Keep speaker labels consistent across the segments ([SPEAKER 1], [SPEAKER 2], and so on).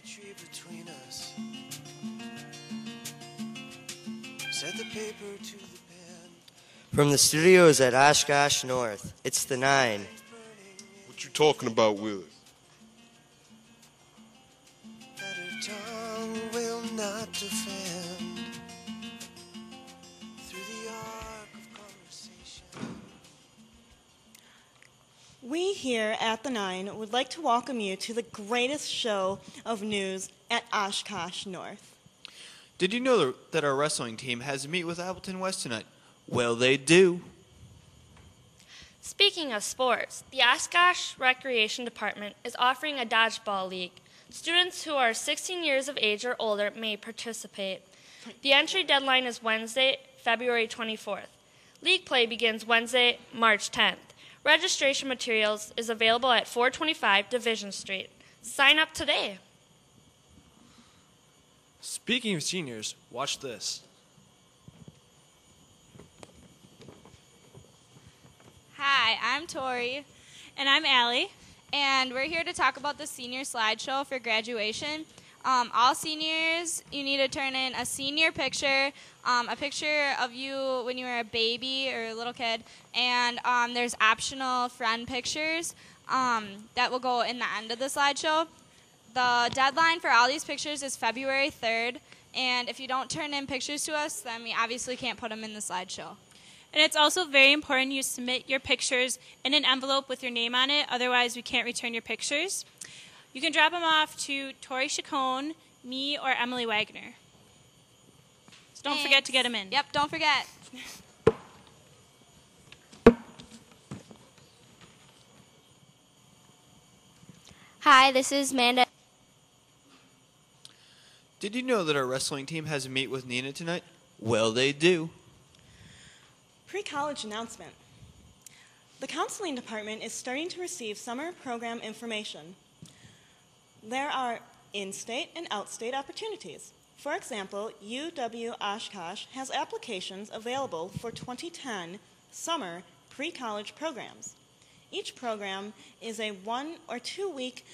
[SPEAKER 1] poetry between us. Set the paper to the pen. From the studios at Oshkosh North, it's the 9.
[SPEAKER 2] What you talking about, Willis?
[SPEAKER 1] That her tongue will not defend through the arc of conversation.
[SPEAKER 3] We here at the 9 would like to welcome you to the greatest show of news at Oshkosh North.
[SPEAKER 4] Did you know that our wrestling team has to meet with Appleton West tonight? Well, they do.
[SPEAKER 5] Speaking of sports, the Oshkosh Recreation Department is offering a dodgeball league. Students who are 16 years of age or older may participate. The entry deadline is Wednesday, February 24th. League play begins Wednesday, March 10th. Registration materials is available at 425 Division Street. Sign up today.
[SPEAKER 6] Speaking of seniors, watch this.
[SPEAKER 7] Hi, I'm Tori.
[SPEAKER 8] And I'm Allie.
[SPEAKER 7] And we're here to talk about the senior slideshow for graduation. All seniors, you need to turn in a senior picture, a picture of you when you were a baby or a little kid, and there's optional friend pictures that will go in the end of the slideshow. The deadline for all these pictures is February 3rd, and if you don't turn in pictures to us, then we obviously can't put them in the slideshow.
[SPEAKER 8] And it's also very important you submit your pictures in an envelope with your name on it, otherwise we can't return your pictures. You can drop them off to Tori Chacon, me, or Emily Wagner. So don't forget to get them in.
[SPEAKER 7] Yep, don't forget.
[SPEAKER 9] Hi, this is Amanda.
[SPEAKER 4] Did you know that our wrestling team has to meet with Nina tonight? Well, they do.
[SPEAKER 3] Pre-college announcement. The counseling department is starting to receive summer program information. There are in-state and out-state opportunities. For example, UW Oshkosh has applications available for 2010 summer pre-college programs. Each program is a 1 or 2 week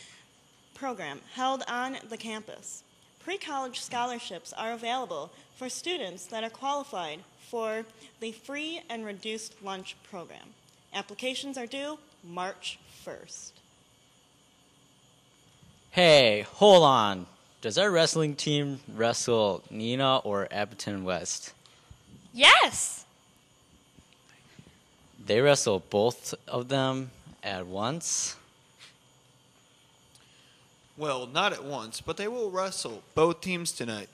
[SPEAKER 3] program held on the campus. Pre-college scholarships are available for students that are qualified for the free and reduced lunch program. Applications are due March 1st.
[SPEAKER 10] Hey, hold on. Does our wrestling team wrestle Nina or Appleton West?
[SPEAKER 5] Yes!
[SPEAKER 10] They wrestle both of them at once?
[SPEAKER 4] Well, not at once, but they will wrestle both teams tonight.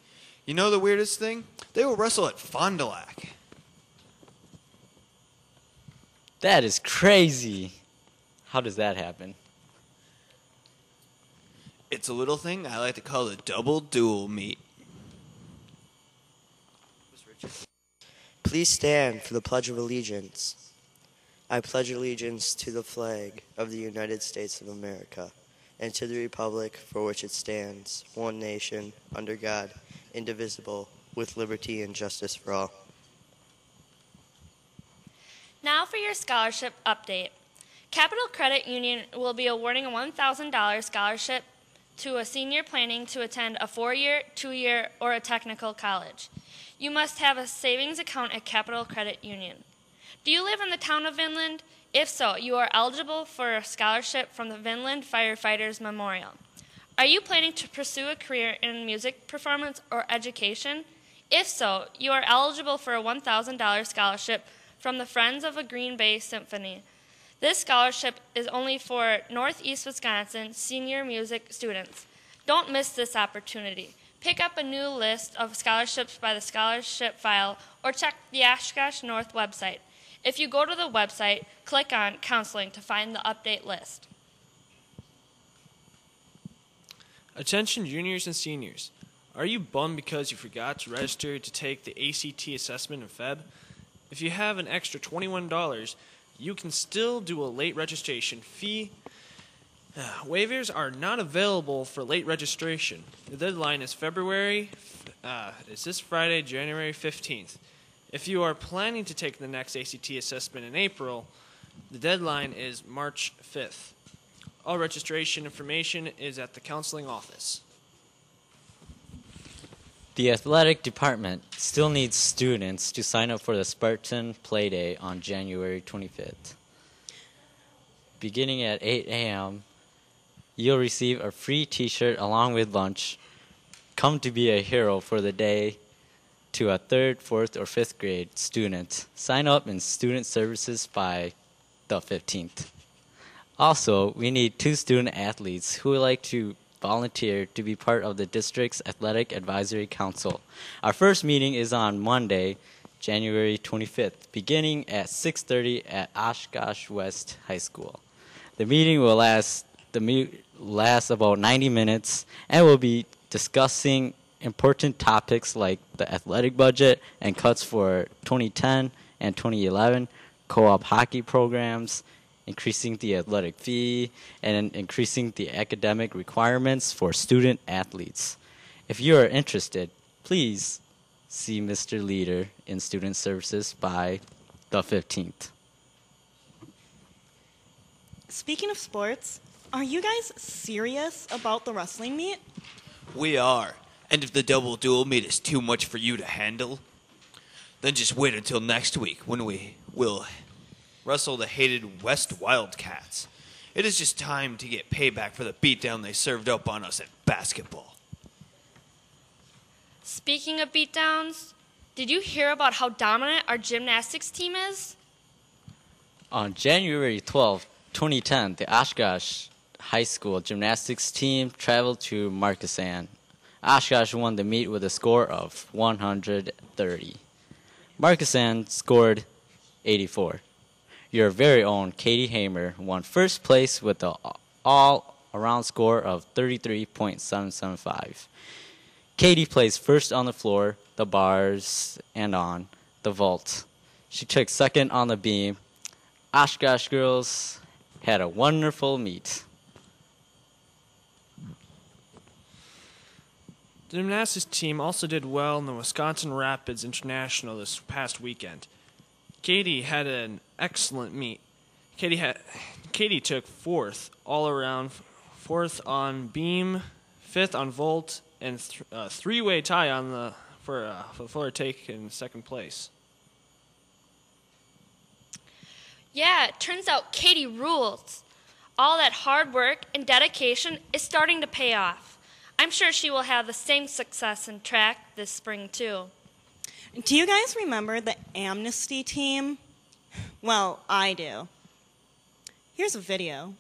[SPEAKER 4] You know the weirdest thing? They will wrestle at Fond du Lac.
[SPEAKER 10] That is crazy. How does that happen?
[SPEAKER 4] It's a little thing I like to call the double dual meet.
[SPEAKER 1] Please stand for the Pledge of Allegiance. I pledge allegiance to the flag of the United States of America and to the republic for which it stands, one nation, under God, indivisible, with liberty and justice for all.
[SPEAKER 5] Now for your scholarship update. Capital Credit Union will be awarding a $1,000 scholarship to a senior planning to attend a 4-year, 2-year, or a technical college. You must have a savings account at Capital Credit Union. Do you live in the town of Vinland? If so, you are eligible for a scholarship from the Vinland Firefighters Memorial. Are you planning to pursue a career in music performance or education? If so, you are eligible for a $1,000 scholarship from the Friends of a Green Bay Symphony. This scholarship is only for Northeast Wisconsin senior music students. Don't miss this opportunity. Pick up a new list of scholarships by the scholarship file or check the Oshkosh North website. If you go to the website, click on Counseling to find the update list.
[SPEAKER 6] Attention juniors and seniors. Are you bummed because you forgot to register to take the ACT assessment in Feb? If you have an extra $21, you can still do a late registration fee. Waivers are not available for late registration. The deadline is this Friday, January 15th. If you are planning to take the next ACT assessment in April, the deadline is March 5th. All registration information is at the counseling office.
[SPEAKER 10] The athletic department still needs students to sign up for the Spartan Play Day on January 25th. Beginning at 8 a.m., you'll receive a free t-shirt along with lunch. Come to be a hero for the day to a 3rd, 4th, or 5th grade student. Sign up in student services by the 15th. Also, we need 2 student athletes who would like to volunteer to be part of the district's athletic advisory council. Our first meeting is on Monday, January 25th, beginning at 6:30 at Oshkosh West High School. The meeting will last about 90 minutes and will be discussing important topics like the athletic budget and cuts for 2010 and 2011, co-op hockey programs, increasing the athletic fee, and increasing the academic requirements for student athletes. If you are interested, please see Mr. Leader in Student Services by the 15th.
[SPEAKER 3] Speaking of sports, are you guys serious about the wrestling meet?
[SPEAKER 4] We are. And if the double duel meet is too much for you to handle, then just wait until next week when we will wrestle the hated West Wildcats. It is just time to get payback for the beatdown they served up on us at basketball.
[SPEAKER 5] Speaking of beatdowns, did you hear about how dominant our gymnastics team is?
[SPEAKER 10] On January 12, 2010, the Oshkosh High School gymnastics team traveled to Markesan. Oshkosh won the meet with a score of 130. Markesan scored 84. Your very own Katie Hamer won first place with the all-around score of 33.775. Katie placed first on the floor, the bars, and on the vault. She took second on the beam. Oshkosh girls had a wonderful meet.
[SPEAKER 6] The gymnastics team also did well in the Wisconsin Rapids International this past weekend. Katie had an excellent meet. Katie took fourth all around, fourth on beam, fifth on vault, and a three-way tie on for take in second place.
[SPEAKER 5] Yeah, it turns out Katie rules. All that hard work and dedication is starting to pay off. I'm sure she will have the same success in track this spring, too.
[SPEAKER 3] Do you guys remember the Amnesty team? Well, I do. Here's a video.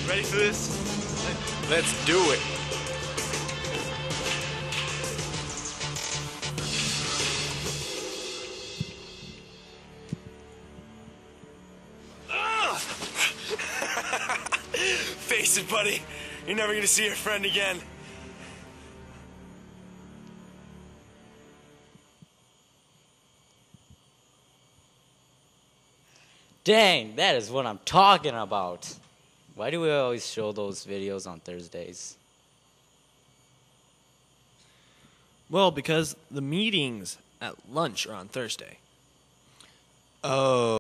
[SPEAKER 11] Ready for this? Let's do it.
[SPEAKER 12] wasted, buddy. You're never gonna see your friend again.
[SPEAKER 10] Dang, that is what I'm talking about. Why do we always show those videos on Thursdays?
[SPEAKER 6] Well, because the meetings at lunch are on Thursday.
[SPEAKER 4] Oh.